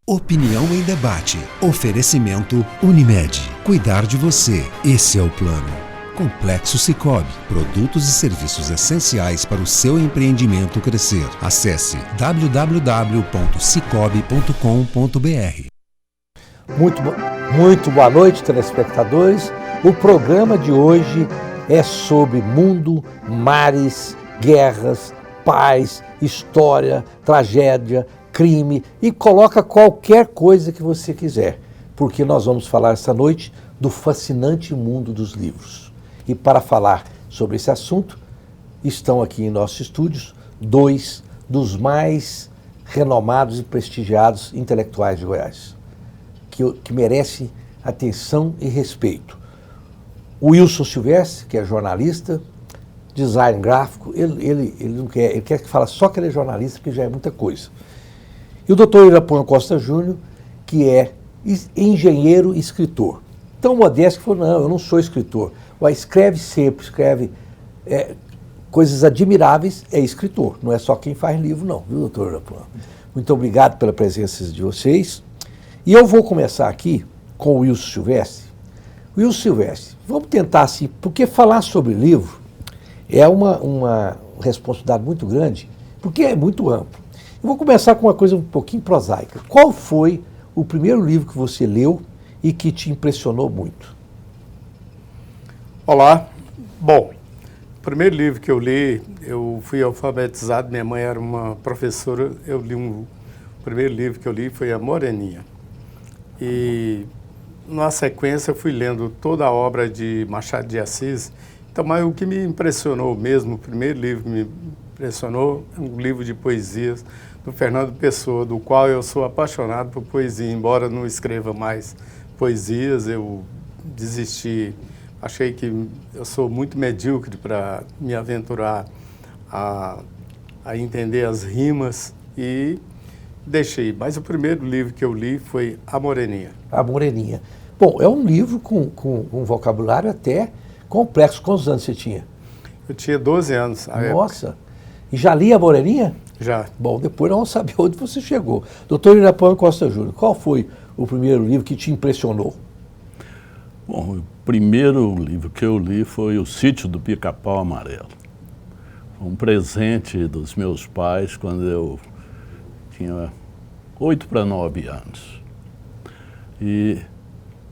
Opinião em debate. Oferecimento Unimed. Cuidar de você. Esse é o plano. Complexo Sicoob. Produtos e serviços essenciais para o seu empreendimento crescer. Acesse www.sicoob.com.br. Muito boa noite, telespectadores. O programa de hoje é sobre mundo, mares, guerras, paz, história, tragédia, crime e coloca qualquer coisa que você quiser, porque nós vamos falar essa noite do fascinante mundo dos livros. E para falar sobre esse assunto, estão aqui em nossos estúdios dois dos mais renomados e prestigiados intelectuais de Goiás, que merecem atenção e respeito. O Wilson Silvestre, que é jornalista, design gráfico, ele não quer, ele quer que fale só que ele é jornalista, porque já é muita coisa. E o doutor Irapuan Costa Júnior, que é engenheiro e escritor. Tão modesto que falou, não, eu não sou escritor. Mas escreve sempre, escreve coisas admiráveis, é escritor. Não é só quem faz livro, não, viu, doutor Irapuan? Muito obrigado pela presença de vocês. E eu vou começar aqui com o Wilson Silvestre. Wilson Silvestre, vamos tentar assim, porque falar sobre livro é uma responsabilidade muito grande, porque é muito amplo. Eu vou começar com uma coisa um pouquinho prosaica. Qual foi o primeiro livro que você leu e que te impressionou muito? Olá. Bom, o primeiro livro que eu li, eu fui alfabetizado, minha mãe era uma professora, o primeiro livro que eu li foi A Moreninha. E, na sequência, eu fui lendo toda a obra de Machado de Assis. Então, mas o que me impressionou mesmo, o primeiro livro que me impressionou, é um livro de poesias do Fernando Pessoa, do qual eu sou apaixonado por poesia. Embora não escreva mais poesias, eu desisti. Achei que eu sou muito medíocre para me aventurar a entender as rimas e deixei. Mas o primeiro livro que eu li foi A Moreninha. A Moreninha. Bom, é um livro com um vocabulário até complexo. Quantos anos você tinha? Eu tinha 12 anos. Nossa! E já lia A Moreninha? Já. Bom, depois nós vamos saber onde você chegou. Doutor Irapuan Costa Júnior, qual foi o primeiro livro que te impressionou? Bom, o primeiro livro que eu li foi O Sítio do Pica-Pau Amarelo. Foi um presente dos meus pais quando eu tinha 8 para 9 anos. E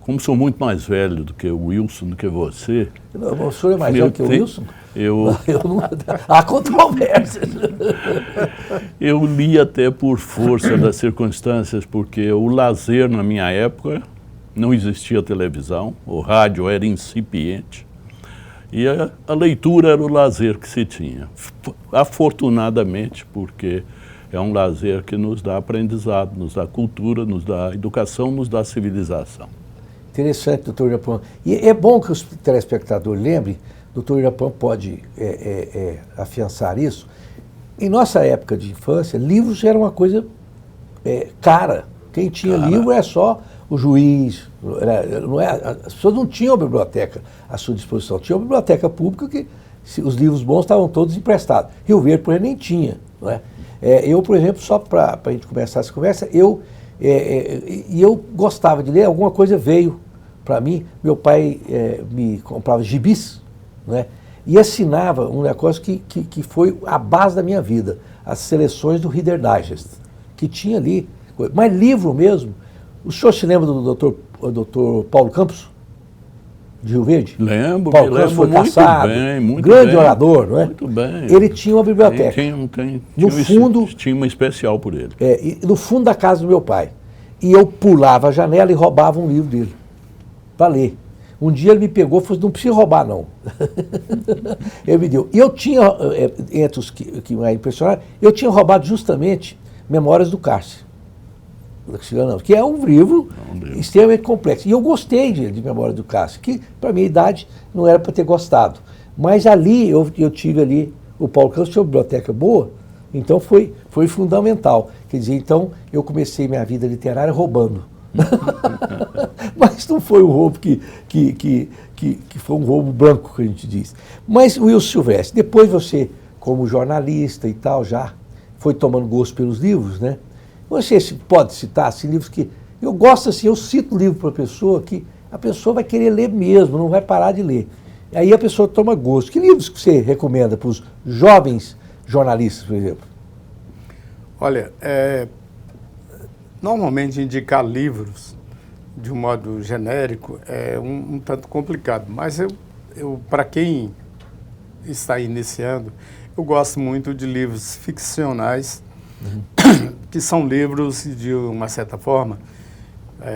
como sou muito mais velho do que o Wilson, do que você... O senhor é mais velho que o Wilson? Há controvérsias. Eu li até por força das circunstâncias, porque o lazer na minha época não existia televisão, o rádio era incipiente e a leitura era o lazer que se tinha. Afortunadamente, porque é um lazer que nos dá aprendizado, nos dá cultura, nos dá educação, nos dá civilização. Interessante, doutor Irapuan. E é bom que os telespectadores lembrem, doutor Irapuan pode afiançar isso. Em nossa época de infância, livros eram uma coisa cara. Quem tinha livro é só o juiz. As pessoas não tinham biblioteca à sua disposição. Tinha uma biblioteca pública que os livros bons estavam todos emprestados. Rio Verde, por exemplo, nem tinha. Não é? Eu, por exemplo, só para a gente começar essa conversa, eu gostava de ler, alguma coisa veio para mim. Meu pai me comprava gibis, né? E assinava um negócio que foi a base da minha vida, as seleções do Reader Digest, que tinha ali. Mas livro mesmo, o senhor se lembra do doutor Paulo Campos, de Rio Verde? Lembro, Paulo Campos foi caçado, muito grande bem, orador, não é? Muito bem. Ele tinha uma biblioteca. Tinha uma especial por ele. No fundo da casa do meu pai. E eu pulava a janela e roubava um livro dele, para ler. Um dia ele me pegou e falou, não precisa roubar, não. Ele me deu. E eu tinha, entre os que me impressionaram, eu tinha roubado justamente Memórias do Cárcere, que é um livro extremamente complexo. E eu gostei de Memórias do Cárcere, que para minha idade não era para ter gostado. Mas ali, eu tive ali, o Paulo Campos tinha uma biblioteca boa, então foi fundamental. Quer dizer, então eu comecei minha vida literária roubando. Mas não foi um roubo que foi um roubo branco, que a gente diz. Mas, Wilson Silvestre, depois você, como jornalista e tal, já foi tomando gosto pelos livros, né? Você pode citar assim, livros que... Eu gosto assim, eu cito livro para a pessoa que a pessoa vai querer ler mesmo, não vai parar de ler. Aí a pessoa toma gosto. Que livros que você recomenda para os jovens jornalistas, por exemplo? Olha, normalmente indicar livros de um modo genérico é um tanto complicado, mas para quem está iniciando, eu gosto muito de livros ficcionais, que são livros de uma certa forma,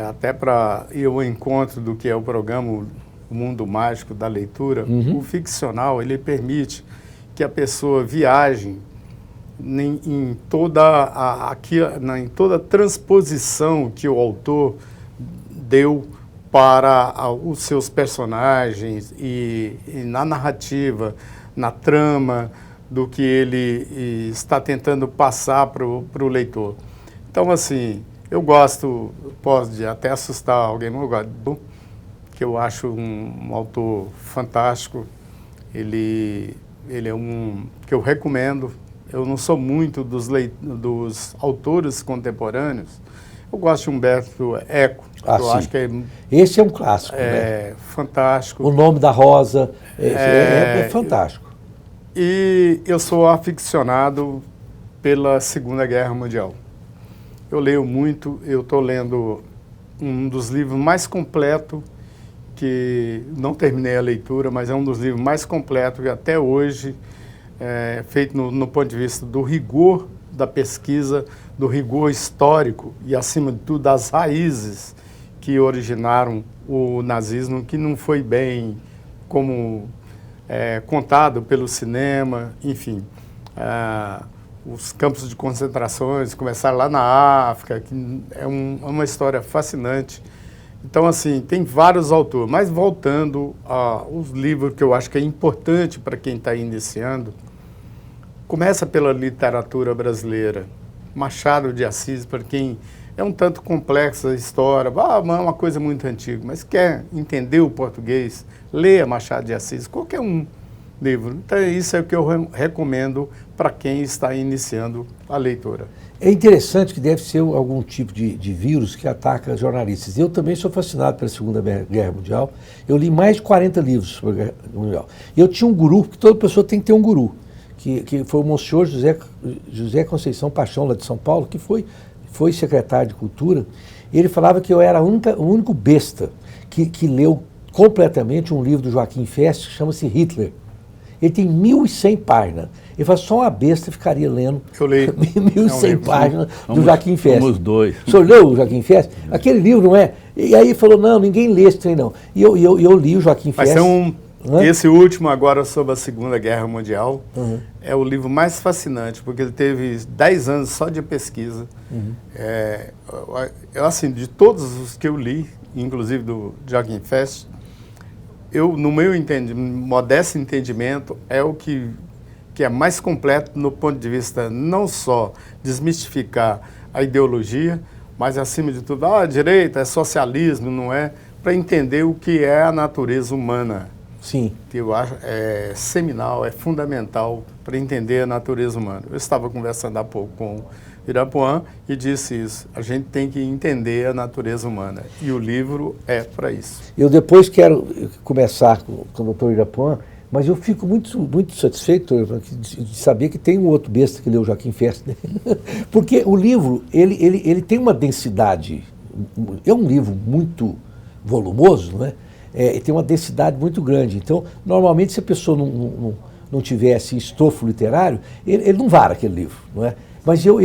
até para ir ao encontro do que é o programa O Mundo Mágico da Leitura. O ficcional, ele permite que a pessoa viaje em toda a transposição que o autor deu para os seus personagens e na narrativa, na trama do que ele está tentando passar para o leitor. Então, assim, eu gosto, pode até assustar alguém, mas eu gosto, que eu acho um autor fantástico. Ele é um que eu recomendo. Eu não sou muito dos autores contemporâneos. Eu gosto de Humberto Eco. Eu acho que esse é um clássico, né? Fantástico. O Nome da Rosa é fantástico. E eu sou aficionado pela Segunda Guerra Mundial. Eu leio muito, eu estou lendo um dos livros mais completos, que não terminei a leitura, mas é um dos livros mais completos que até hoje, feito no ponto de vista do rigor da pesquisa, do rigor histórico e, acima de tudo, das raízes que originaram o nazismo, que não foi bem como contado pelo cinema, enfim. Os campos de concentrações começaram lá na África, que é uma história fascinante. Então, assim, tem vários autores, mas voltando aos livros que eu acho que é importante para quem está iniciando, começa pela literatura brasileira. Machado de Assis, para quem é um tanto complexa a história, é uma coisa muito antiga, mas quer entender o português, leia Machado de Assis, qualquer um livro. Então, isso é o que eu recomendo para quem está iniciando a leitura. É interessante que deve ser algum tipo de vírus que ataca jornalistas. Eu também sou fascinado pela Segunda Guerra Mundial. Eu li mais de 40 livros sobre a Guerra Mundial. E eu tinha um guru, porque toda pessoa tem que ter um guru, que foi o Monsenhor José Conceição Paixão, lá de São Paulo, que foi secretário de Cultura. Ele falava que eu era o único besta que leu completamente um livro do Joaquim Fest, que chama-se Hitler. Ele tem 1.100 páginas. Ele fala, só uma besta ficaria lendo 1.100 páginas do Joaquim Fest. Somos dois. O senhor leu o Joaquim Fest? Aquele livro, não é? E aí ele falou, não, ninguém lê esse trem, não. E eu li o Joaquim Fest. Esse último agora sobre a Segunda Guerra Mundial é o livro mais fascinante, porque ele teve 10 anos só de pesquisa. Assim, de todos os que eu li, inclusive do Joaquim Fest, no meu modesto entendimento, é o que é mais completo no ponto de vista não só desmistificar a ideologia, mas acima de tudo, a direita é socialismo, não é? Para entender o que é a natureza humana. Sim. Que eu acho seminal, é fundamental para entender a natureza humana. Eu estava conversando há pouco com o Irapuã e disse isso. A gente tem que entender a natureza humana. E o livro é para isso. Eu depois quero começar com o doutor Irapuã, mas eu fico muito satisfeito de saber que tem um outro besta que leu Joaquim Fest, né? Porque o livro, ele tem uma densidade, é um livro muito volumoso, não é? Tem uma densidade muito grande. Então, normalmente, se a pessoa não tivesse estofo literário, ele não vara aquele livro, não é? Mas eu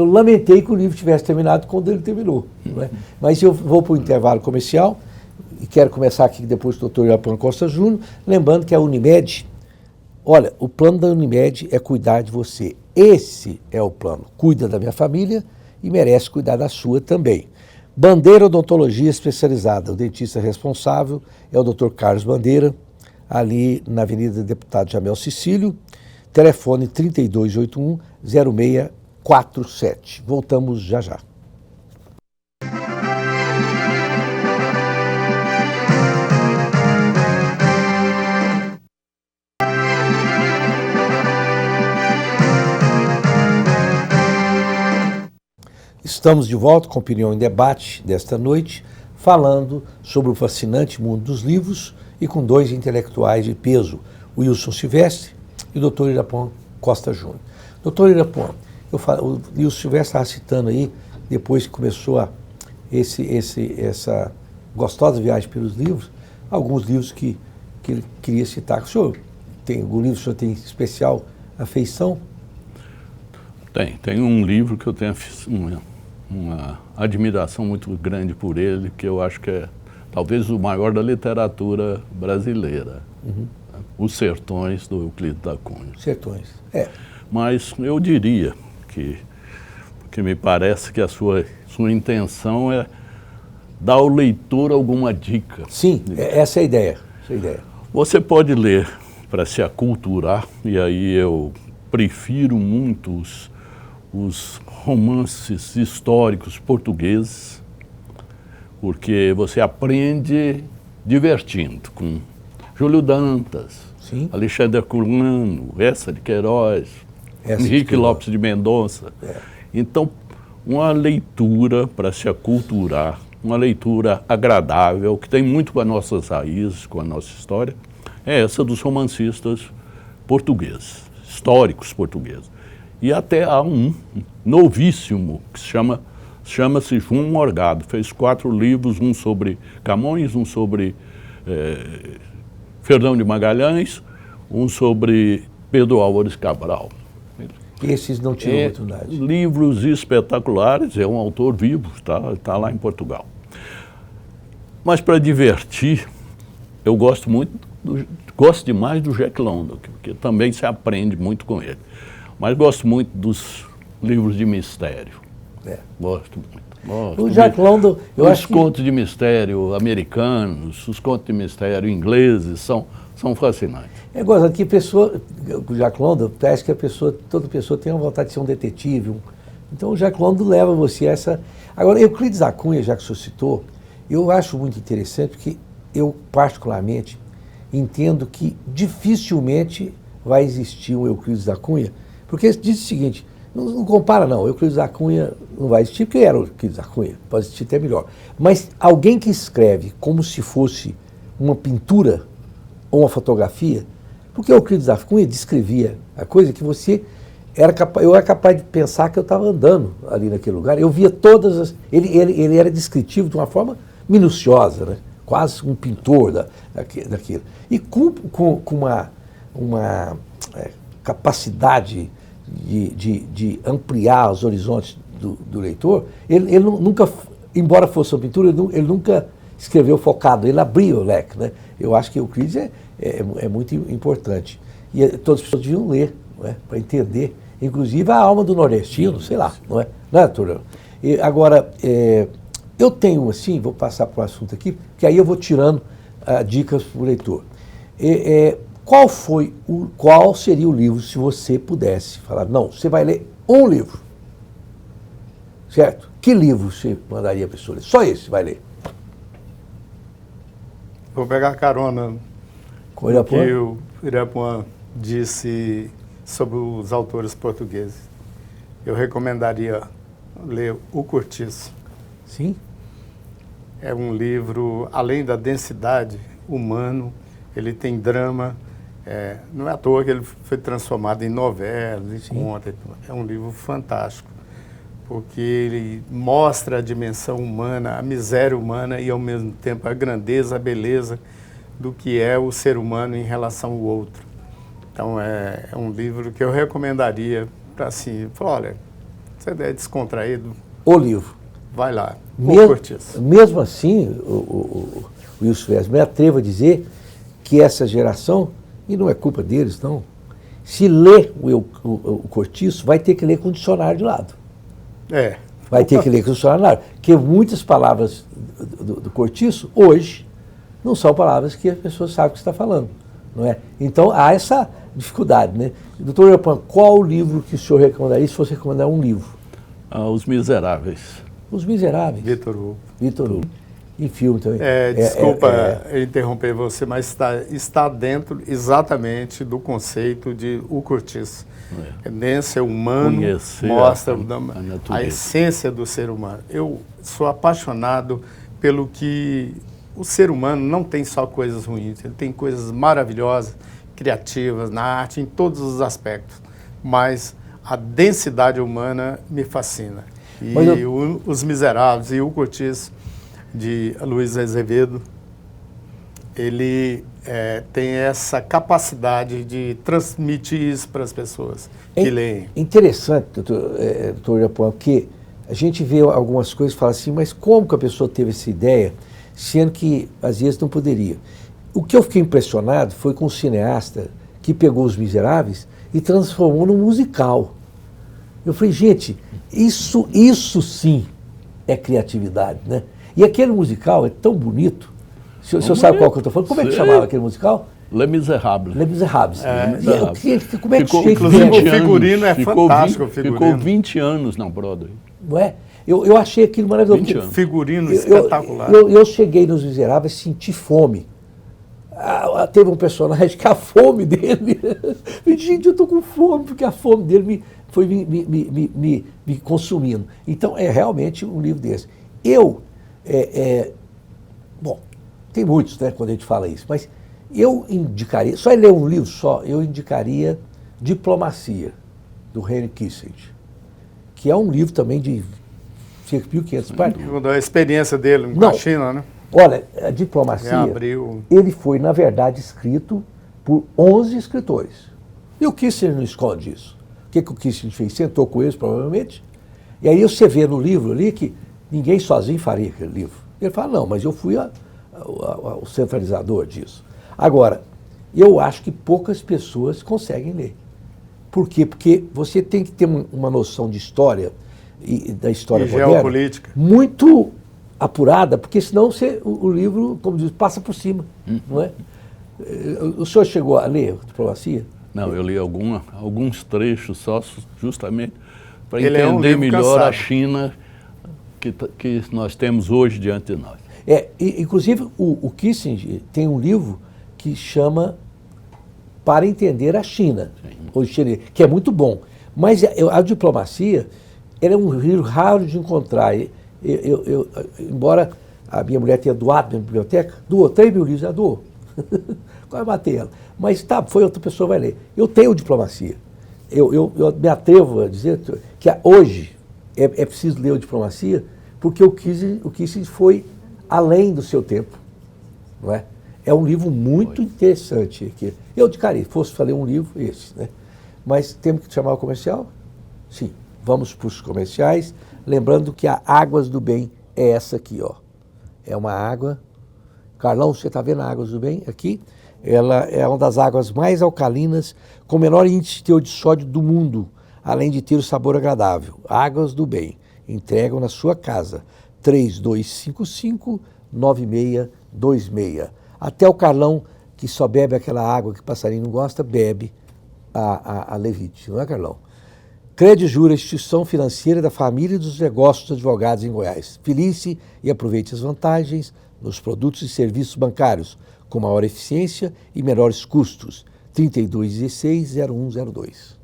lamentei que o livro tivesse terminado quando ele terminou, não é? Mas eu vou para o intervalo comercial e quero começar aqui depois do Dr. Irapuã Costa Júnior, lembrando que a Unimed, olha, o plano da Unimed é cuidar de você. Esse é o plano. Cuida da minha família e merece cuidar da sua também. Bandeira Odontologia Especializada. O dentista responsável é o Dr. Carlos Bandeira, ali na Avenida Deputado Jamel Cecílio, telefone 3281-0647. Voltamos já já. Estamos de volta com Opinião em Debate desta noite, falando sobre o fascinante mundo dos livros e com dois intelectuais de peso, o Wilson Silvestre e o Dr. Irapuan Costa Júnior. Dr. Irapuan, o Wilson Silvestre estava citando aí, depois que começou essa gostosa viagem pelos livros, alguns livros que ele queria citar. O senhor tem algum livro, o senhor tem especial afeição? Tem um livro que eu tenho uma admiração muito grande por ele, que eu acho que é talvez o maior da literatura brasileira. Os Sertões, do Euclides da Cunha. Sertões, Mas eu diria que me parece que a sua intenção é dar ao leitor alguma dica. Sim, essa é a ideia. Você pode ler para se aculturar, e aí eu prefiro muito os romances históricos portugueses, porque você aprende divertindo, com Júlio Dantas, Sim. Alexandre Herculano, Eça de Queiroz, Henrique Lopes de Mendonça. Então, uma leitura para se aculturar, uma leitura agradável, que tem muito com as nossas raízes, com a nossa história, é essa dos romancistas portugueses, históricos portugueses. E até há um novíssimo, que chama-se João Morgado, fez 4 livros, um sobre Camões, um sobre Fernão de Magalhães, um sobre Pedro Álvares Cabral. Esses não tinham oportunidade. Livros espetaculares, é um autor vivo, está lá em Portugal. Mas para divertir, eu gosto demais do Jack London, porque também se aprende muito com ele. Mas gosto muito dos livros de mistério. Gosto muito. O Jack London, eu acho que... Os contos de mistério americanos, os contos de mistério ingleses são fascinantes. É gozado que o Jack London, parece que toda pessoa tem uma vontade de ser um detetive. Então o Jack London leva você a essa... Agora, Euclides da Cunha, já que o senhor citou, eu acho muito interessante, porque eu particularmente entendo que dificilmente vai existir um Euclides da Cunha, porque diz o seguinte, não compara não, Euclides da Cunha não vai existir, porque era o Euclides da Cunha, pode existir até melhor. Mas alguém que escreve como se fosse uma pintura ou uma fotografia, porque o Euclides da Cunha descrevia a coisa que eu era capaz de pensar que eu estava andando ali naquele lugar, eu via todas as... Ele era descritivo de uma forma minuciosa, né? Quase um pintor daquilo. E com uma capacidade de ampliar os horizontes do leitor, ele nunca, embora fosse uma pintura, ele nunca escreveu focado, ele abria o leque, né? Eu acho que o Euclides é muito importante. E todas as pessoas deviam ler, não é? Para entender, inclusive a alma do nordestino, sei lá, não é? Não é, doutor? Agora, eu tenho assim, vou passar para o assunto aqui, que aí eu vou tirando dicas para o leitor. Qual seria o livro, se você pudesse falar, não, você vai ler um livro, certo? Que livro você mandaria a pessoa ler? Só esse vai ler. Vou pegar carona com o Irapuan? Que o Irapuan disse sobre os autores portugueses. Eu recomendaria ler O Cortiço. Sim. É um livro, além da densidade humano, ele tem drama. Não é à toa que ele foi transformado em novela, em conto. É um livro fantástico, porque ele mostra a dimensão humana, a miséria humana e, ao mesmo tempo, a grandeza, a beleza do que é o ser humano em relação ao outro. Então, é um livro que eu recomendaria para, assim, falar, olha, você é descontraído. O livro. Vai lá, mesmo assim, o Wilson Silvestre, me atrevo a dizer que essa geração, e não é culpa deles, não, se lê o Cortiço, vai ter que ler com o dicionário de lado. Vai ter que ler com o dicionário de lado, porque muitas palavras do Cortiço, hoje, não são palavras que a pessoa sabe o que está falando, não é? Então, há essa dificuldade, né? Doutor Irapuan, qual o livro que o senhor recomendaria, se fosse recomendar um livro? Os Miseráveis. Os Miseráveis. Victor Hugo. Victor Hugo. em filme também. Desculpa interromper você, mas está dentro exatamente do conceito de o cortiço. Ser humano Conhecer mostra a essência do ser humano. Eu sou apaixonado pelo que o ser humano não tem só coisas ruins, ele tem coisas maravilhosas, criativas, na arte, em todos os aspectos. Mas a densidade humana me fascina. E Os Miseráveis e o Cortiço, de Luiz Azevedo, ele tem essa capacidade de transmitir isso para as pessoas que leem. Interessante, doutor Irapuã, porque a gente vê algumas coisas e fala assim, mas como que a pessoa teve essa ideia, sendo que às vezes não poderia? O que eu fiquei impressionado foi com um cineasta que pegou Os Miseráveis e transformou num musical. Eu falei, gente, isso sim é criatividade, né? E aquele musical é tão bonito. O senhor sabe qual que eu estou falando? Como é que chamava aquele musical? Les Misérables. Les Misérables. Como é que inclusive o figurino é fantástico. Ficou 20 anos na Broadway. Não é? Eu achei aquilo maravilhoso. Figurino espetacular. Eu cheguei nos Miseráveis e senti fome. Teve um personagem que a fome dele... Gente, eu estou com fome, porque a fome dele foi me consumindo. Então, é realmente um livro desse. Bom, tem muitos, né, quando a gente fala isso, mas eu indicaria, só ler um livro só, eu indicaria Diplomacia, do Henry Kissinger, que é um livro também de 5.500 páginas. A experiência dele com a China, né? Olha, a Diplomacia, ele foi, na verdade, escrito por 11 escritores. E o Kissinger não esconde isso. O que o Kissinger fez? Sentou com eles, provavelmente, e aí você vê no livro ali que ninguém sozinho faria aquele livro. Ele fala, não, mas eu fui o centralizador disso. Agora, eu acho que poucas pessoas conseguem ler. Por quê? Porque você tem que ter uma noção de história, e da história moderna, geopolítica, muito apurada, porque senão o livro, como diz, passa por cima, não é? O senhor chegou a ler Diplomacia? Não, eu li alguns trechos só, justamente para entender melhor a China que nós temos hoje diante de nós. Inclusive, o Kissinger tem um livro que chama Para Entender a China, que é muito bom. Mas a Diplomacia, ela é um livro raro de encontrar. Embora a minha mulher tenha doado na biblioteca, doou 3.000 livros, ela doou. Quase matei ela. Mas foi outra pessoa vai ler. Eu tenho Diplomacia. Eu me atrevo a dizer que hoje é preciso ler a Diplomacia, porque o Kissinger foi além do seu tempo, não é? É um livro muito interessante. Eu indicaria, fosse fazer um livro, esse, né? Mas temos que chamar o comercial? Sim, vamos para os comerciais, lembrando que a Águas do Bem é essa aqui, ó. É uma água... Carlão, você está vendo a Águas do Bem aqui? Ela é uma das águas mais alcalinas, com o menor índice de teor de sódio do mundo, além de ter o sabor agradável. Águas do Bem, entregam na sua casa. 3255-9626. Até o Carlão, que só bebe aquela água que o passarinho não gosta, bebe a Levite, não é, Carlão? Credijura, instituição financeira da família e dos negócios dos advogados em Goiás. Filie-se e aproveite as vantagens nos produtos e serviços bancários, com maior eficiência e menores custos. 3216-0102.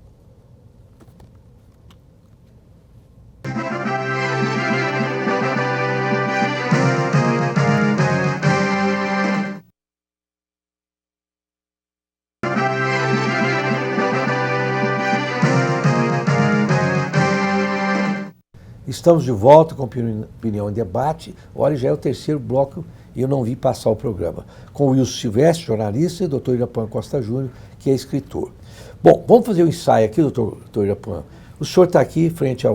Estamos de volta com Opinião em Debate. Olha, já é o terceiro bloco e eu não vi passar o programa. Com o Wilson Silvestre, jornalista, e o doutor Irapuã Costa Júnior, que é escritor. Bom, vamos fazer um ensaio aqui, doutor Irapuã. O senhor está aqui frente a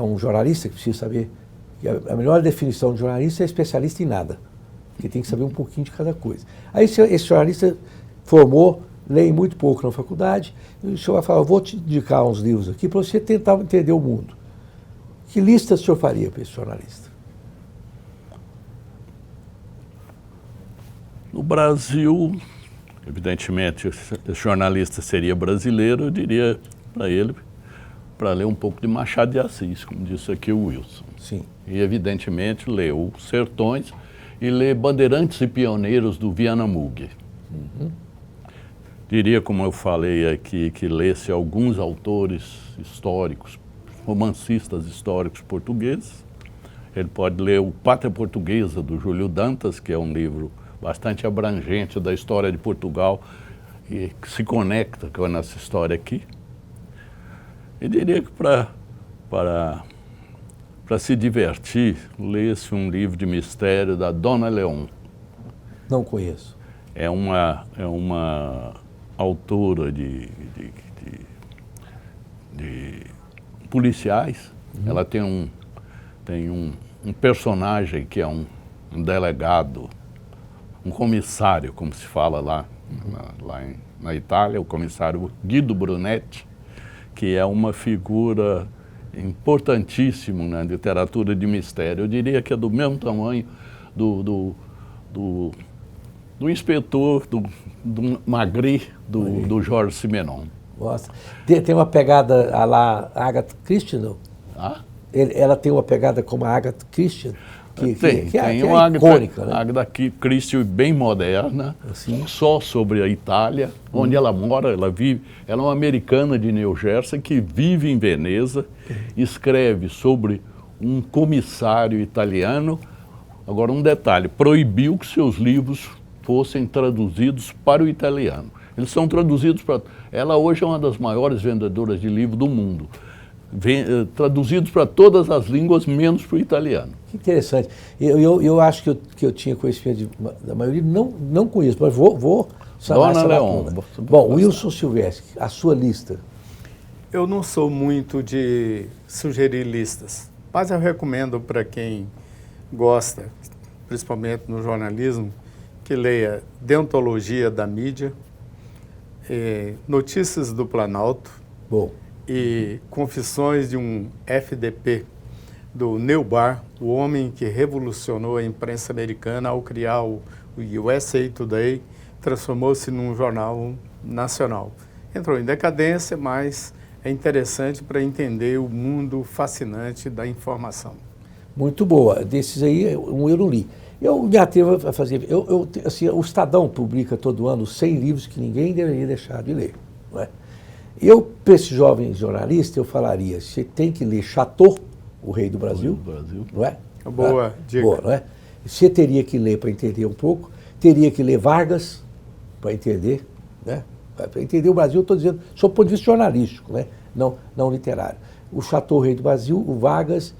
um jornalista que precisa saber que a melhor definição de jornalista é especialista em nada, que tem que saber um pouquinho de cada coisa. Aí esse jornalista formou, lê muito pouco na faculdade, e o senhor vai falar, eu vou te indicar uns livros aqui para você tentar entender o mundo. Que lista o senhor faria para esse jornalista? No Brasil, evidentemente, esse jornalista seria brasileiro, eu diria para ele, para ler um pouco de Machado de Assis, como disse aqui o Wilson. Sim. E, evidentemente, leu Sertões e ler Bandeirantes e Pioneiros, do Viana Mugge. Diria, como eu falei aqui, que lesse alguns autores históricos, romancistas históricos portugueses. Ele pode ler o Pátria Portuguesa, do Júlio Dantas, que é um livro bastante abrangente da história de Portugal e que se conecta com a nossa história aqui. E diria que para se divertir, lesse um livro de mistério da Dona Leon. Não conheço. É uma autora de policiais. Ela tem um personagem que é um delegado, um comissário, como se fala lá na Itália, o comissário Guido Brunetti, que é uma figura importantíssima na literatura de mistério. Eu diria que é do mesmo tamanho do inspetor, do Magritte, do Jorge Simenon. Nossa. Tem uma pegada a lá Agatha Christie, não? Ah? Ela tem uma pegada como a Agatha Christie, que é uma icônica, né? Agatha Christie bem moderna, Assim. só sobre a Itália, onde ela mora, ela vive. Ela é uma americana de New Jersey que vive em Veneza, escreve sobre um comissário italiano. Agora, um detalhe, proibiu que seus livros fossem traduzidos para o italiano. Eles são traduzidos para... Ela hoje é uma das maiores vendedoras de livros do mundo. Traduzidos para todas as línguas, menos para o italiano. Que interessante. Eu acho que eu tinha conhecimento da maioria, não conheço, mas vou sanar essa lacuna. Bom, Wilson Silvestre, a sua lista. Eu não sou muito de sugerir listas, mas eu recomendo para quem gosta, principalmente no jornalismo, que leia Deontologia da Mídia, Notícias do Planalto. Bom. E Confissões de um FDP, do Neil Baer, o homem que revolucionou a imprensa americana ao criar o USA Today, transformou-se num jornal nacional. Entrou em decadência, mas é interessante para entender o mundo fascinante da informação. Muito boa. Desses aí, eu não li. Eu me atrevo a fazer... assim, o Estadão publica todo ano 100 livros que ninguém deveria deixar de ler, não é? Para esse jovem jornalista, eu falaria, você tem que ler Chateau, O Rei do Brasil, não é? Boa dica. Boa, não é? Você teria que ler para entender um pouco, teria que ler Vargas para entender, né? Para entender o Brasil, eu estou dizendo, sob o ponto de vista jornalístico, né? Não literário. O Chateau, O Rei do Brasil, o Vargas,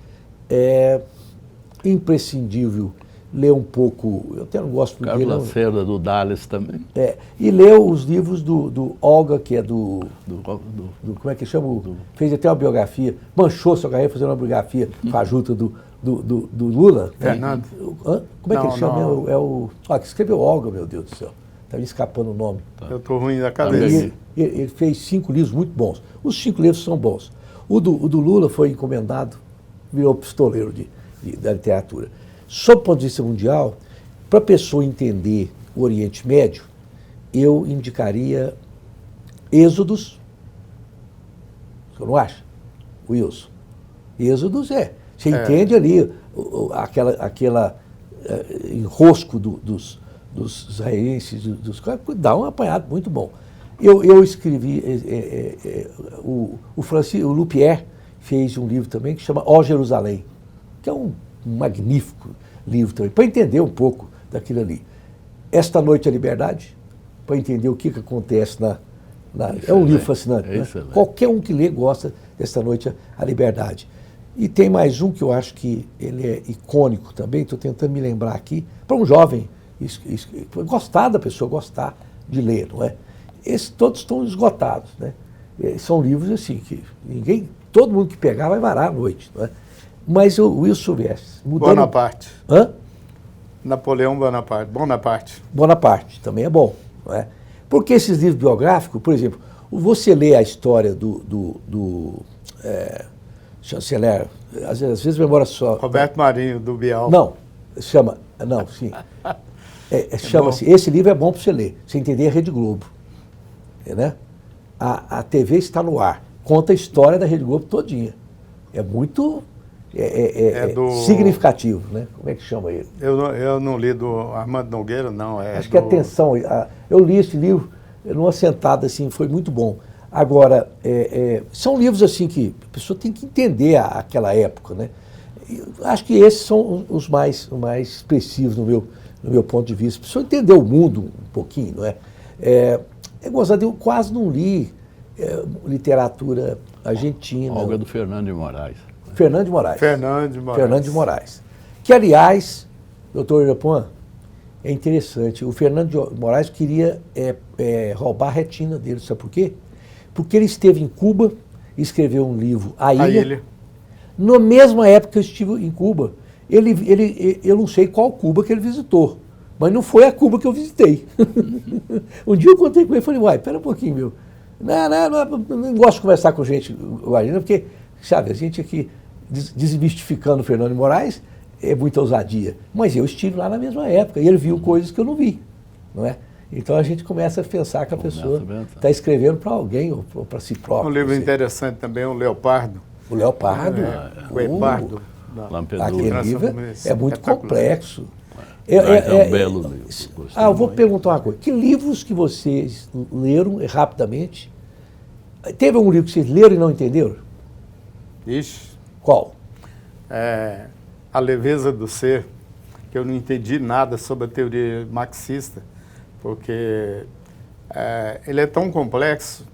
é imprescindível ler um pouco, eu até não gosto muito dele. Carlos Lacerda, do Dales também. E leu os livros do Olga, que é do como é que chama? Fez até uma biografia, manchou sua carreira fazendo uma biografia fajuta do Lula. Fernando. Como é que ele chama? Que escreveu Olga, meu Deus do céu. Está me escapando o nome. Eu estou ruim da cabeça. Ele fez 5 livros muito bons. Os 5 livros são bons. O do Lula foi encomendado, virou pistoleiro da literatura. Sob o ponto de vista mundial, para a pessoa entender o Oriente Médio, eu indicaria Êxodos. Você não acha, Wilson? Êxodos você entende ali aquela enrosco dos israelenses, dá um apanhado muito bom. Eu escrevi, o Lupierre fez um livro também que chama Ó Jerusalém, que é um magnífico livro também, para entender um pouco daquilo ali. Esta Noite à Liberdade, para entender o que acontece é um livro fascinante. Né? Qualquer um que lê gosta desta Noite à Liberdade. E tem mais um que eu acho que ele é icônico também, estou tentando me lembrar aqui, para um jovem gostar da pessoa, gostar de ler, não é? Esses todos estão esgotados, né? São livros assim, que todo mundo que pegar vai varar à noite, não é? Mas o Wilson Silvestre... Bonaparte. Hã? Napoleão Bonaparte. Bonaparte, também é bom, não é? Porque esses livros biográficos, por exemplo, você lê a história do chanceler, às vezes memória só... Roberto Marinho, do Bial. Chama-se, esse livro é bom para você ler, você entender a Rede Globo, né? A TV está no ar, conta a história da Rede Globo todinha. É muito significativo, né? Como é que chama ele? Eu não li do Armando Nogueira, não. Acho que é Atenção. Eu li esse livro numa sentada, assim, foi muito bom. Agora, são livros assim que a pessoa tem que entender aquela época, né? Acho que esses são os mais expressivos no meu ponto de vista. A pessoa entender o mundo um pouquinho, não é? Eu quase não li literatura argentina. Olga do Fernando de Moraes. Fernando de Moraes. Fernando de Moraes. Que, aliás, doutor Irapuã, é interessante. O Fernando de Moraes queria roubar a retina dele. Sabe por quê? Porque ele esteve em Cuba e escreveu um livro, A Ilha. Na mesma época que eu estive em Cuba. Eu não sei qual Cuba que ele visitou, mas não foi a Cuba que eu visitei. Um dia eu contei com ele e falei, uai, pera um pouquinho, meu. Não gosto de conversar com gente guarina, porque, sabe, a gente aqui desmistificando o Fernando de Moraes é muita ousadia. Mas eu estive lá na mesma época e ele viu coisas que eu não vi, não é? Então a gente começa a pensar que a pessoa está escrevendo para alguém ou para si próprio. Um livro interessante também, O Leopardo. O Leopardo. O Leopardo. Aquele livro é muito complexo. É um belo livro. Eu vou perguntar uma coisa. Que livros que vocês leram rapidamente? Teve um livro que vocês leram e não entenderam? Ixi. Qual? A Leveza do Ser, que eu não entendi nada sobre a teoria marxista, porque ele é tão complexo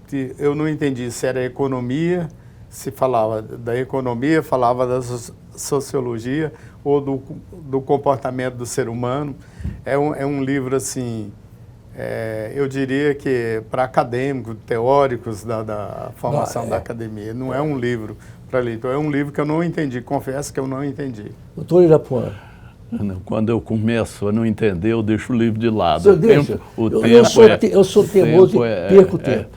que eu não entendi se era economia, se falava da economia, falava da sociologia ou do comportamento do ser humano. É um livro, assim, eu diria que para acadêmicos, teóricos da formação da academia. Não é um livro para leitor, é um livro que eu não entendi, confesso que eu não entendi. Doutor Irapuã. Quando eu começo a não entender, eu deixo o livro de lado. Eu sou teimoso e perco tempo.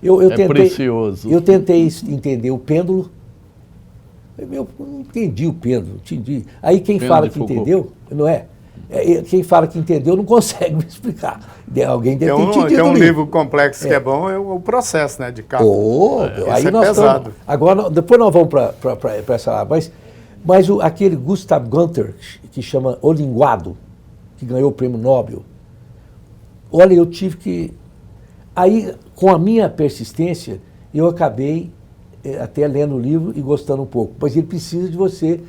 Eu tentei, precioso. Eu tentei entender o pêndulo. Eu não entendi o pêndulo, entendi. Aí quem fala que entendeu, não é? Quem fala que entendeu não consegue me explicar. Alguém deve ter entendido. Tem um livro complexo que é bom, é o Processo, né, de Kafka. Aí nós pesado. Agora, depois nós vamos para essa lá. Mas aquele Gustav Gunter, que chama O Linguado, que ganhou o prêmio Nobel, olha, eu tive que... Aí, com a minha persistência, eu acabei até lendo o livro e gostando um pouco. Mas ele precisa de você,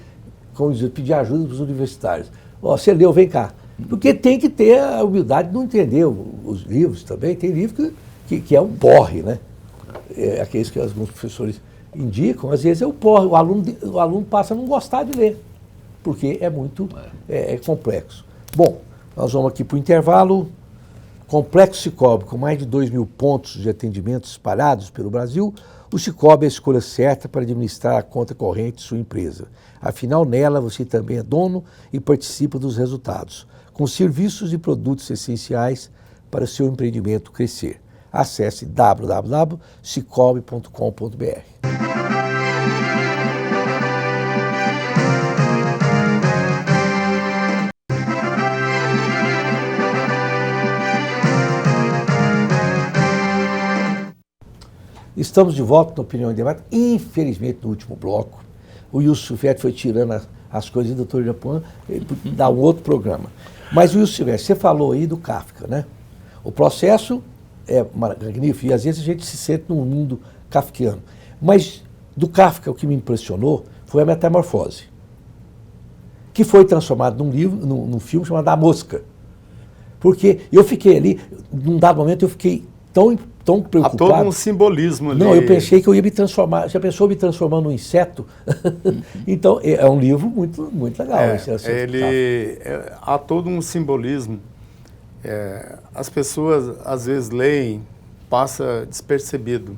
como dizer, pedir ajuda para os universitários. Você leu, vem cá. Porque tem que ter a humildade de não entender os livros também. Tem livro que é um porre, né? Aqueles que alguns professores indicam, às vezes é o porre. O aluno passa a não gostar de ler, porque é muito complexo. Bom, nós vamos aqui para o intervalo. Complexo Cicobi, com mais de 2.000 pontos de atendimento espalhados pelo Brasil, o Cicobi é a escolha certa para administrar a conta corrente de sua empresa. Afinal, nela você também é dono e participa dos resultados, com serviços e produtos essenciais para o seu empreendimento crescer. Acesse www.cicobi.com.br. Estamos de volta no Opinião em Debate. Infelizmente, no último bloco, o Wilson Silvestre foi tirando as coisas do doutor Irapuã, dá um outro programa. Mas, Wilson Silvestre, você falou aí do Kafka, né? O processo é magnífico e às vezes a gente se sente num mundo kafkiano. Mas do Kafka, o que me impressionou foi a Metamorfose, que foi transformado num livro, num filme chamado A Mosca. Porque eu fiquei ali, num dado momento eu fiquei tão preocupado. Há todo um simbolismo ali. Não, eu pensei que eu ia me transformar. Já pensou me transformando num inseto? Então, é um livro muito, muito legal. Há todo um simbolismo. As pessoas, às vezes, leem, passa despercebido.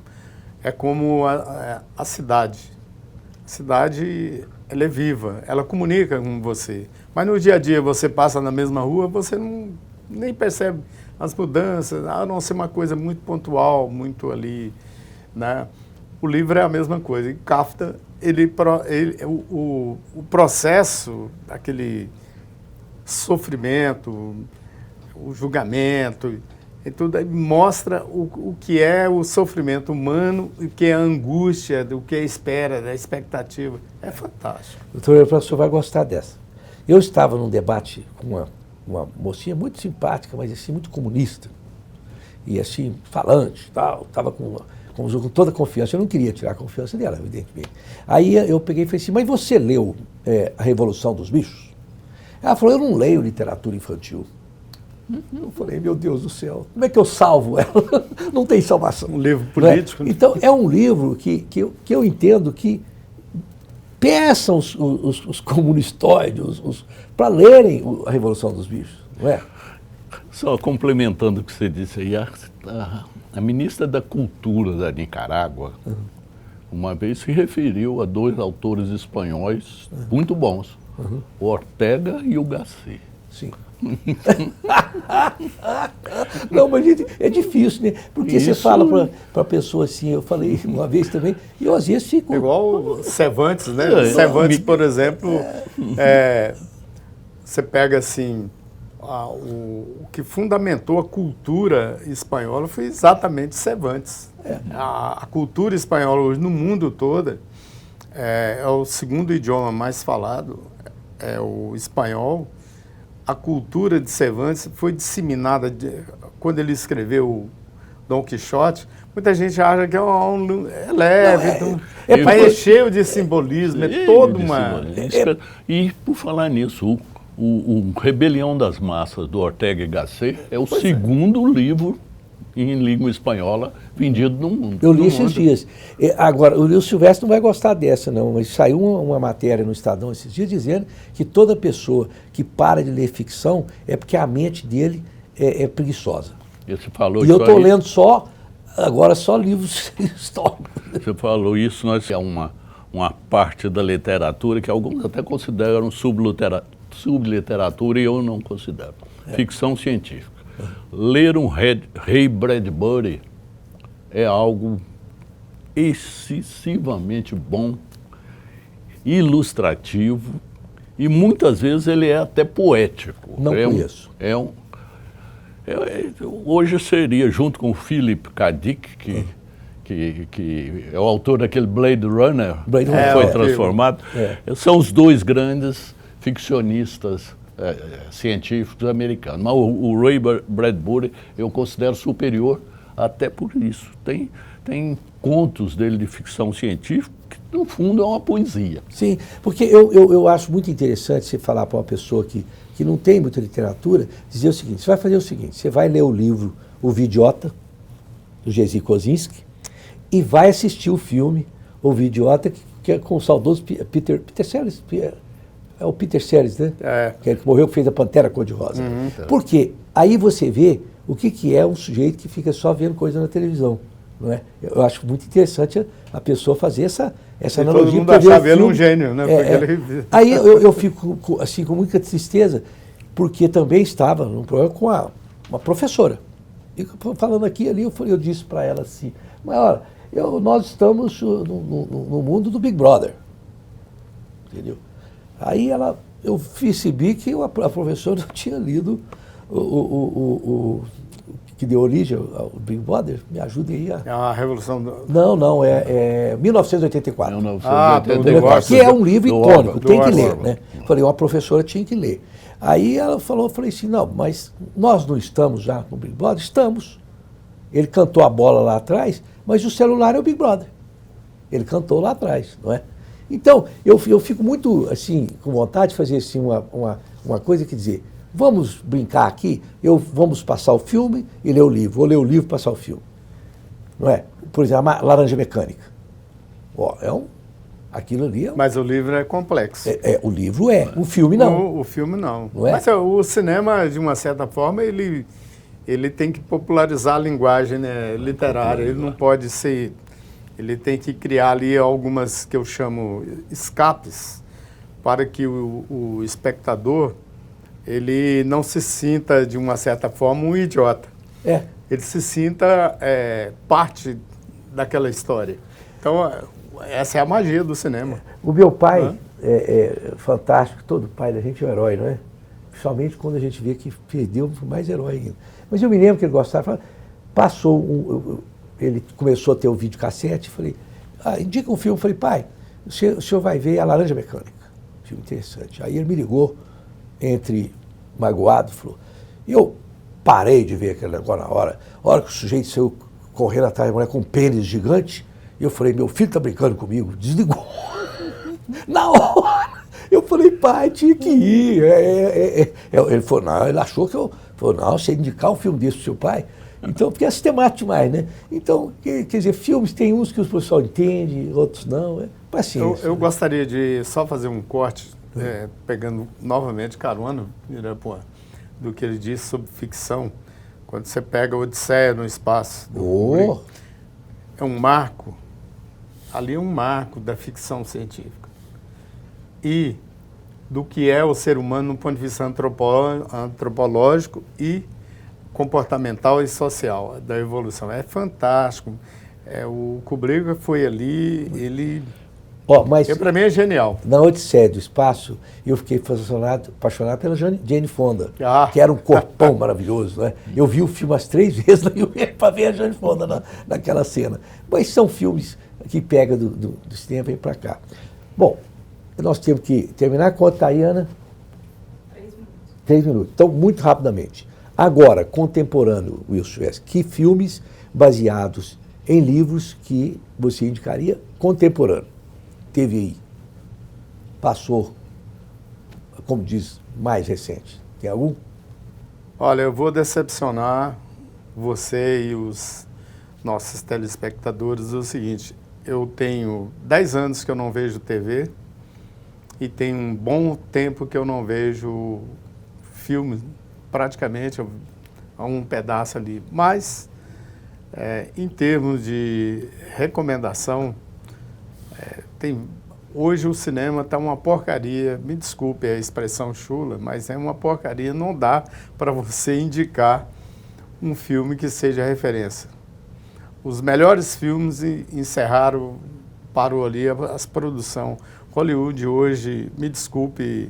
É como a cidade. A cidade, ela é viva, ela comunica com você. Mas no dia a dia, você passa na mesma rua, você nem percebe as mudanças, a não ser uma coisa muito pontual, muito ali, né? O livro é a mesma coisa. E Kafka, o processo, aquele sofrimento, o julgamento, e tudo aí mostra o que é o sofrimento humano, o que é a angústia, o que é a espera, a expectativa. É fantástico. Doutor, o professor vai gostar dessa. Eu estava num debate com uma mocinha muito simpática, mas assim, muito comunista. E assim, falante, tal, estava com toda a confiança. Eu não queria tirar a confiança dela, evidentemente. Aí eu peguei e falei assim, mas você leu A Revolução dos Bichos? Ela falou, eu não leio literatura infantil. Eu falei, meu Deus do céu, como é que eu salvo ela? Não tem salvação. Um livro político. Né? Então, é um livro que eu entendo que peçam os comunistóides para lerem A Revolução dos Bichos, não é? Só complementando o que você disse aí, a ministra da Cultura da Nicarágua, uma vez se referiu a 2 autores espanhóis muito bons, o Ortega e o Gasset. Sim. Não, mas gente, é difícil, né? Porque você fala para a pessoa assim, eu falei uma vez também, e eu às vezes fico... Igual Cervantes, né? Cervantes, por exemplo, você pega assim, o que fundamentou a cultura espanhola foi exatamente Cervantes. A cultura espanhola hoje no mundo todo é o segundo idioma mais falado, é o espanhol. A cultura de Cervantes foi disseminada quando ele escreveu Dom Quixote. Muita gente acha que é leve, mas é cheio de simbolismo, é toda uma... E por falar nisso, o Rebelião das Massas, do Ortega y Gasset, é o segundo livro em língua espanhola vendido no mundo. Eu li esses dias. Agora, o Nilson Silvestre não vai gostar dessa, não, mas saiu uma matéria no Estadão esses dias dizendo que toda pessoa que para de ler ficção é porque a mente dele é preguiçosa. Você falou e eu estou lendo agora só livros históricos. Você falou isso, nós é uma parte da literatura que alguns até consideram subliteratura e eu não considero. Ficção científica. Ler um Ray Bradbury é algo excessivamente bom, ilustrativo e muitas vezes ele é até poético. Não conheço. Hoje seria, junto com o Philip K. Dick, que é o autor daquele Blade Runner, que foi transformado, são os 2 grandes ficcionistas científicos americanos. Mas o Ray Bradbury eu considero superior até por isso. Tem contos dele de ficção científica que, no fundo, é uma poesia. Sim, porque eu acho muito interessante você falar para uma pessoa que não tem muita literatura, dizer o seguinte, você vai fazer o seguinte, você vai ler o livro O Vidiota, do Jerzy Kosinski, e vai assistir o filme O Vidiota, que é com o saudoso Peter Sellers. É o Peter Sellers, né? Que morreu, que fez a Pantera Cor-de-Rosa. Porque aí você vê o que é um sujeito que fica só vendo coisa na televisão. Não é? Eu acho muito interessante a pessoa fazer essa analogia. Todo mundo achava ele um gênio, né? Aí eu fico assim, com muita tristeza, porque também estava num programa com uma professora. E falando aqui ali, eu disse para ela assim, mas olha, nós estamos no mundo do Big Brother. Entendeu? Aí eu percebi que a professora não tinha lido o que deu origem ao Big Brother. Me ajude aí. É a Revolução do... Não, é 1984. 1984. Que é um livro icônico, tem que ler, né? Falei, uma professora tinha que ler. Aí ela falou, eu falei assim, não, mas nós não estamos já no Big Brother? Estamos. Ele cantou a bola lá atrás, mas o celular é o Big Brother. Ele cantou lá atrás, não é? Então, eu fico muito, assim, com vontade de fazer assim, uma coisa que dizer, vamos brincar aqui, vamos passar o filme e ler o livro, vou ler o livro e passar o filme. Não é? Por exemplo, a Laranja Mecânica. Aquilo ali é... Mas o livro é complexo. O livro o filme não. O filme não. Não é? Mas o cinema, de uma certa forma, ele tem que popularizar a linguagem, né, literária, ele não pode ser... Ele tem que criar ali algumas que eu chamo escapes para que o espectador ele não se sinta, de uma certa forma, um idiota. Ele se sinta parte daquela história. Então, essa é a magia do cinema. O meu pai é fantástico, todo pai da gente é um herói, não é? Principalmente quando a gente vê que perdeu mais herói ainda. Mas eu me lembro que ele gostava, ele começou a ter o videocassete, falei, indica um filme, falei, pai, o senhor vai ver A Laranja Mecânica, filme interessante. Aí ele me ligou, magoado, falou, eu parei de ver aquele negócio na hora, a hora que o sujeito saiu correndo atrás da mulher com um pênis gigante, eu falei, meu filho tá brincando comigo, desligou. Na hora! Eu falei, pai, tinha que ir. Ele falou, não, ele achou que eu... Falou, não, você indicar um filme desse pro seu pai? Então, porque é sistemático demais, né? Então, quer dizer, filmes tem uns que o pessoal entende, outros não. Paciência. Eu gostaria de só fazer um corte, pegando novamente carona, do que ele disse sobre ficção. Quando você pega Odisseia no Espaço, é um marco, ali é um marco da ficção científica. E do que é o ser humano no ponto de vista antropológico e comportamental e social, da evolução. É fantástico. O Kubrick foi ali, ele... para mim é genial. Na Odisseia do Espaço, eu fiquei apaixonado pela Jane Fonda, que era um corpão maravilhoso, né? Eu vi o filme as 3 vezes para ver a Jane Fonda naquela cena. Mas são filmes que pegam do cinema e vem para cá. Bom, nós temos que terminar. Quanto tá aí, Ana? 3 minutos. 3 minutos. Então, muito rapidamente. Agora, contemporâneo, Wilson West, que filmes baseados em livros que você indicaria contemporâneo? Teve aí, passou, como diz, mais recente. Tem algum? Olha, eu vou decepcionar você e os nossos telespectadores o seguinte, eu tenho 10 anos que eu não vejo TV e tem um bom tempo que eu não vejo filmes, praticamente um pedaço ali. Mas, em termos de recomendação, hoje o cinema está uma porcaria, me desculpe a expressão chula, mas é uma porcaria, não dá para você indicar um filme que seja referência. Os melhores filmes parou ali as produções. Hollywood hoje, me desculpe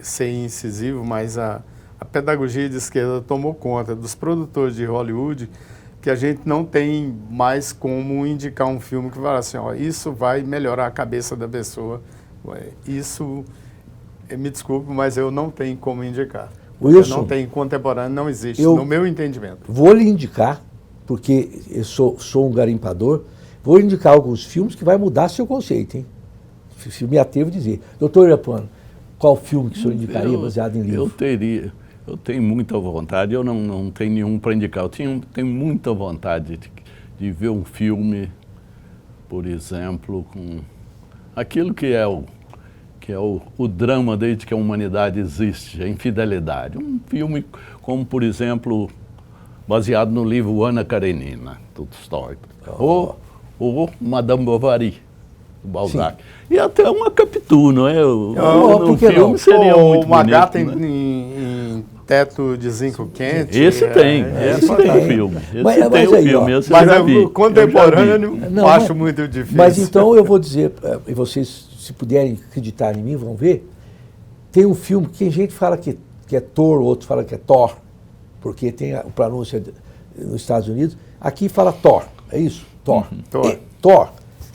ser incisivo, mas a pedagogia de esquerda tomou conta dos produtores de Hollywood, que a gente não tem mais como indicar um filme que fala assim, isso vai melhorar a cabeça da pessoa. Isso, me desculpe, mas eu não tenho como indicar. Wilson, não tem contemporâneo, não existe, no meu entendimento. Vou lhe indicar, porque eu sou um garimpador, vou lhe indicar alguns filmes que vai mudar seu conceito, hein? Se me atrevo a dizer. Doutor Irapuano, qual filme que o senhor indicaria baseado em livro? Eu tenho muita vontade, eu não tenho nenhum para indicar, eu tenho muita vontade de ver um filme, por exemplo, com aquilo que é o drama desde que a humanidade existe, a infidelidade. Um filme como, por exemplo, baseado no livro Ana Karenina, Tolstói, ou Madame Bovary, do Balzac. Sim. E até uma Capitu, não é? Um filme seria muito uma bonito, gata né? em teto de zinco quente. Esse tem o filme. Mas o contemporâneo acho muito difícil. Mas então eu vou dizer, e vocês, se puderem acreditar em mim, vão ver, tem um filme que tem gente que fala que é Thor, outros falam que é Thor, porque tem a pronúncia nos Estados Unidos. Aqui fala Thor, é isso? Thor. Thor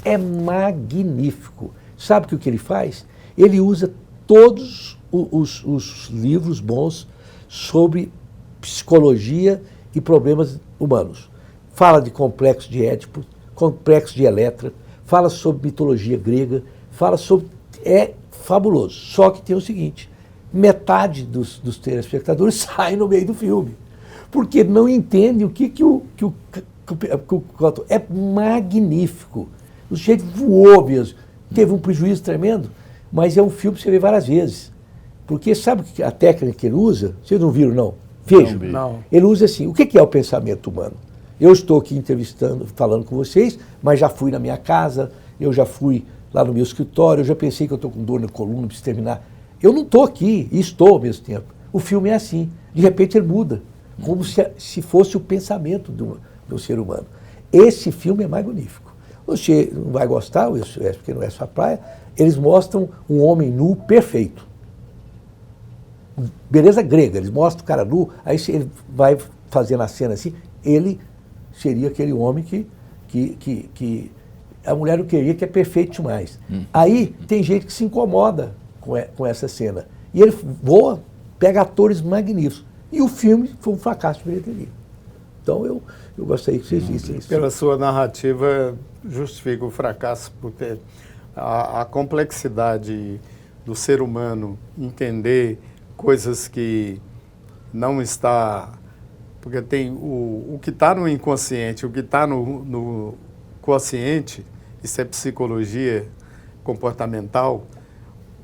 é magnífico. Sabe o que ele faz? Ele usa todos os livros bons sobre psicologia e problemas humanos. Fala de complexo de Édipo, complexo de Eletra, fala sobre mitologia grega, fala sobre... É fabuloso. Só que tem o seguinte, metade dos telespectadores saem no meio do filme, porque não entendem o que é magnífico. O sujeito voou mesmo, teve um prejuízo tremendo, mas é um filme que você vê várias vezes. Porque sabe a técnica que ele usa? Vocês não viram, não? Vejam. Não. Ele usa assim, o que é o pensamento humano? Eu estou aqui entrevistando, falando com vocês, mas já fui na minha casa, eu já fui lá no meu escritório, eu já pensei que eu estou com dor na coluna, preciso terminar. Eu não estou aqui, e estou ao mesmo tempo. O filme é assim, de repente ele muda, como se fosse o pensamento do ser humano. Esse filme é magnífico. Você não vai gostar, porque não é sua praia, eles mostram um homem nu perfeito. beleza grega, eles mostram o cara nu, aí ele vai fazendo a cena assim, ele seria aquele homem que a mulher não queria, que é perfeito demais. Aí tem gente que se incomoda com essa cena. E ele voa, pega atores magníficos. E o filme foi um fracasso de bilheteria. Então eu gostaria que vocês vissem isso. Pela sua narrativa, justifica o fracasso, porque a complexidade do ser humano entender coisas que não está... Porque tem o que está no inconsciente, o que está no consciente, isso é psicologia comportamental.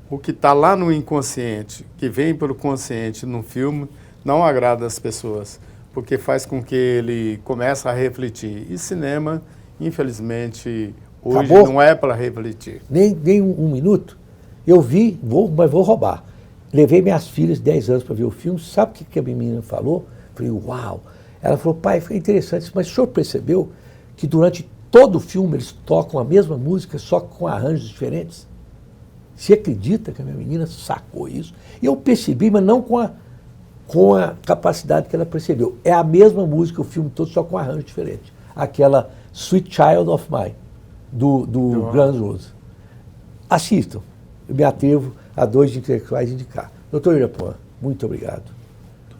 O que está lá no inconsciente, que vem pelo consciente no filme, não agrada as pessoas, porque faz com que ele comece a refletir. E cinema, infelizmente, hoje Acabou? não é para refletir. Nem um minuto. Eu vi, mas vou roubar. Levei minhas filhas, 10 anos, para ver o filme. Sabe o que a minha menina falou? Falei, uau! Ela falou, pai, foi interessante, mas o senhor percebeu que durante todo o filme eles tocam a mesma música, só com arranjos diferentes? Você acredita que a minha menina sacou isso? E eu percebi, mas não com a capacidade que ela percebeu. É a mesma música, o filme todo, só com arranjo diferente. Aquela Sweet Child of Mine, do Guns N' Roses. Assistam. Eu me atrevo a 2 intelectuais indicar. Doutor Irapuã, muito obrigado.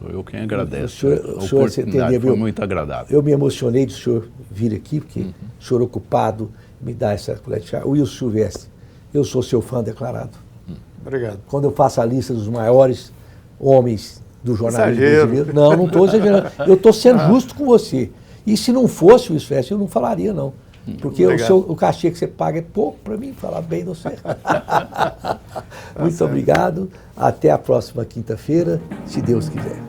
Eu quem agradeço. O senhor você entendeu, foi muito agradável. Eu me emocionei do senhor vir aqui, porque o senhor ocupado me dá essa colher de chá. Wilson Silvestre, eu sou seu fã declarado. Obrigado. Quando eu faço a lista dos maiores homens do jornalismo brasileiro... Não estou exagerando. Eu estou sendo justo com você. E se não fosse o Silvestre, eu não falaria, não. Porque o cachê que você paga é pouco para mim falar bem de você. Muito obrigado. Até a próxima quinta-feira, se Deus quiser.